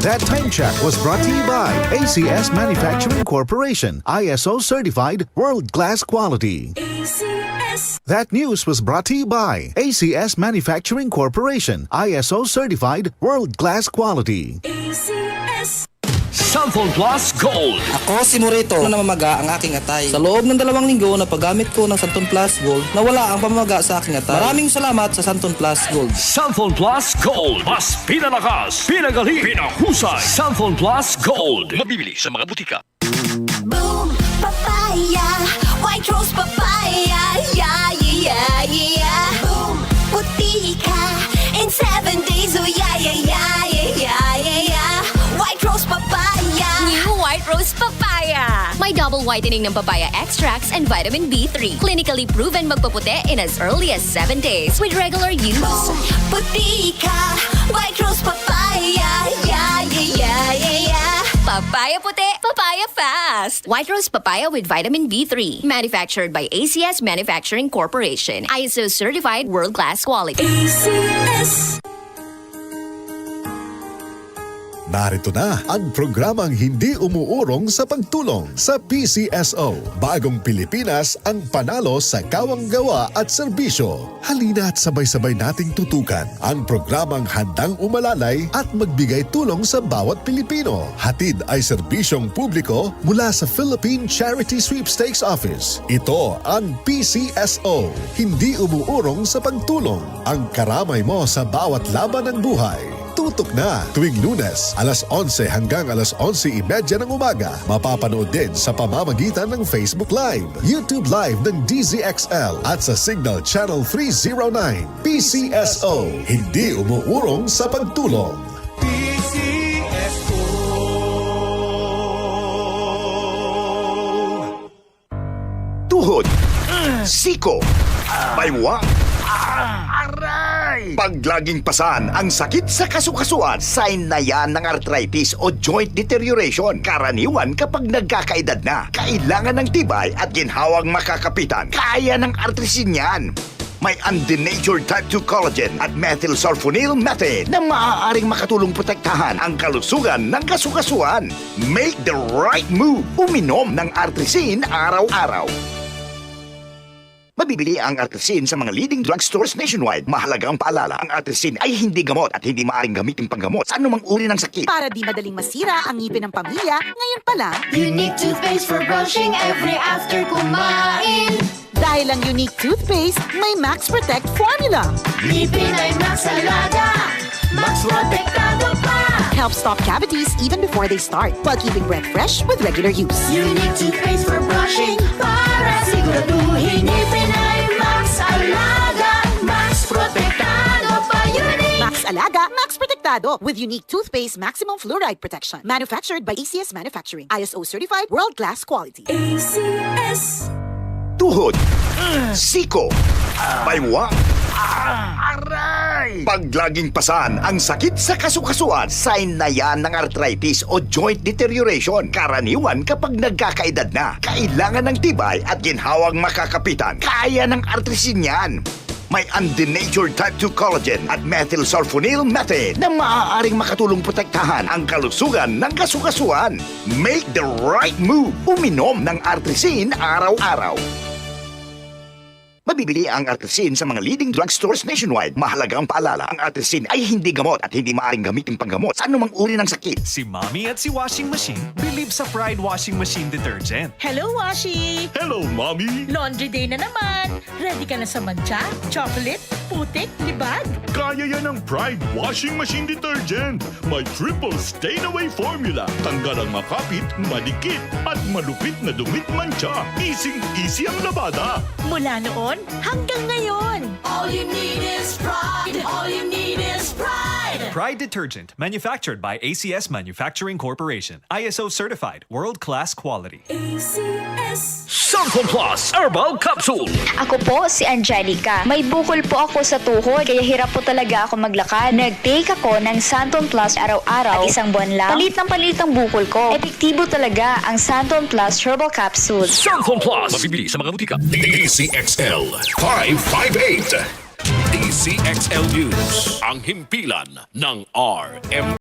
That time check was brought to you by ACS Manufacturing Corporation, ISO certified world-class quality. ACS. That news was brought to you by ACS Manufacturing Corporation, ISO certified world-class quality. ACS. Santon Plus Gold. Ako si Morito na namamaga ang aking atay. Sa loob ng 2 linggo na paggamit ko ng Santon Plus Gold, nawala ang pamamaga sa aking atay. Maraming salamat sa Santon Plus Gold. Santon Plus Gold. Mas pinalakas, pinagaling, pinahusay. Santon Plus Gold. Mabibili sa mga butika. Boom, papaya. White rose papaya. Yeah, yeah, yeah. Boom, puti ka. In 7 days, oh yeah, yeah, yeah, yeah, yeah, yeah. White rose papaya. New White Rose Papaya. May double whitening ng papaya extracts and vitamin B3. Clinically proven magpaputi in as early as 7 days with regular use. Boom, puti ka. White rose papaya. Yeah, yeah, yeah, yeah, yeah. Papaya puti, papaya fast. White Rose Papaya with vitamin B3. Manufactured by ACS Manufacturing Corporation. ISO certified world-class quality. ACS. Narito na ang programang hindi umuurong sa pagtulong sa PCSO. Bagong Pilipinas ang panalo sa kawang-gawa at serbisyo. Halina at sabay-sabay nating tutukan ang programang handang umalalay at magbigay tulong sa bawat Pilipino. Hatid ay serbisyong publiko mula sa Philippine Charity Sweepstakes Office. Ito ang PCSO. Hindi umuurong sa pagtulong. Ang karamay mo sa bawat laban ng buhay. Tutok na tuwing Lunes, alas 11 hanggang alas 11:30 ng umaga. Mapapanood din sa pamamagitan ng Facebook Live, YouTube Live ng DZXL at sa Signal Channel 309. PCSO, hindi umuurong sa pagtulong. Tuhod, siko, baywang, aray! Paglaging pasan ang sakit sa kasukasuan, sign na yan ng arthritis o joint deterioration. Karaniwan kapag nagkakaedad na, kailangan ng tibay at ginhawang makakapitan. Kaya ng artrisin yan. May undenatured type 2 collagen at methylsulfonyl methane na maaaring makatulong protektahan ang kalusugan ng kasukasuan. Make the right move. Uminom ng artrisin araw-araw. Mabibili ang artrisin sa mga leading drugstores nationwide. Mahalagang paalala, ang artrisin ay hindi gamot at hindi maaaring gamitin panggamot sa anumang uri ng sakit. Para di madaling masira ang ngipin ng pamilya, ngayon pa lang, Unique toothpaste for brushing every after kumain. dahil ang unique toothpaste, may Max Protect formula. Ngipin ay Max Alaga. Max Protektado pa. Helps stop cavities even before they start, while keeping breath fresh with regular use. Unique toothpaste for brushing para siguraduhin ngipin ay Max Alaga. Max Protektado pa. Unique. Max Alaga, Max Protectado with unique toothpaste maximum fluoride protection. Manufactured by ACS Manufacturing. ISO certified world-class quality. ACS. Tuhod, siko, baywang, aray! Paglaging pasan ang sakit sa kasukasuan, sign na yan ng arthritis o joint deterioration. Karaniwan kapag nagkakaedad na, kailangan ng tibay at ginhawang makakapitan. Kaya ng artrisin yan. May undenatured type 2 collagen at methylsulfonyl methane na maaaring makatulong protektahan ang kalusugan ng kasukasuan. Make the right move. Uminom ng artrisin araw-araw. Mabibili ang artrisin sa mga leading drugstores nationwide. Mahalagang paalala, ang artrisin ay hindi gamot at hindi maaaring gamitin panggamot sa anumang uri ng sakit. Si Mommy at si Washing Machine believe sa Pride Washing Machine Detergent. Hello, Washi! Hello, Mommy! Laundry day na naman. Ready ka na sa mancha, chocolate, putik, libag? Kaya yan ang Pride Washing Machine Detergent. May triple stain-away formula. Tanggal ang makapit, madikit, at malupit na dumit mancha. Easy ang labada. Mula noon hanggang ngayon. All you need is pride. All you need is pride. Pride Detergent, manufactured by ACS Manufacturing Corporation. ISO certified, world-class quality. ACS. Santon Plus Herbal Capsule. Ako po si Angelica. May bukol po ako sa tuhod, kaya hirap po talaga ako maglakad. Nag-take ako ng Santon Plus araw-araw at 1 buwan lang. Palit ng palit ang bukol ko. Epektibo talaga ang Santon Plus Herbal Capsule. Santon Plus. Mabibili sa mga butika. DCXL 558. DCXL News. Ang himpilan ng RM.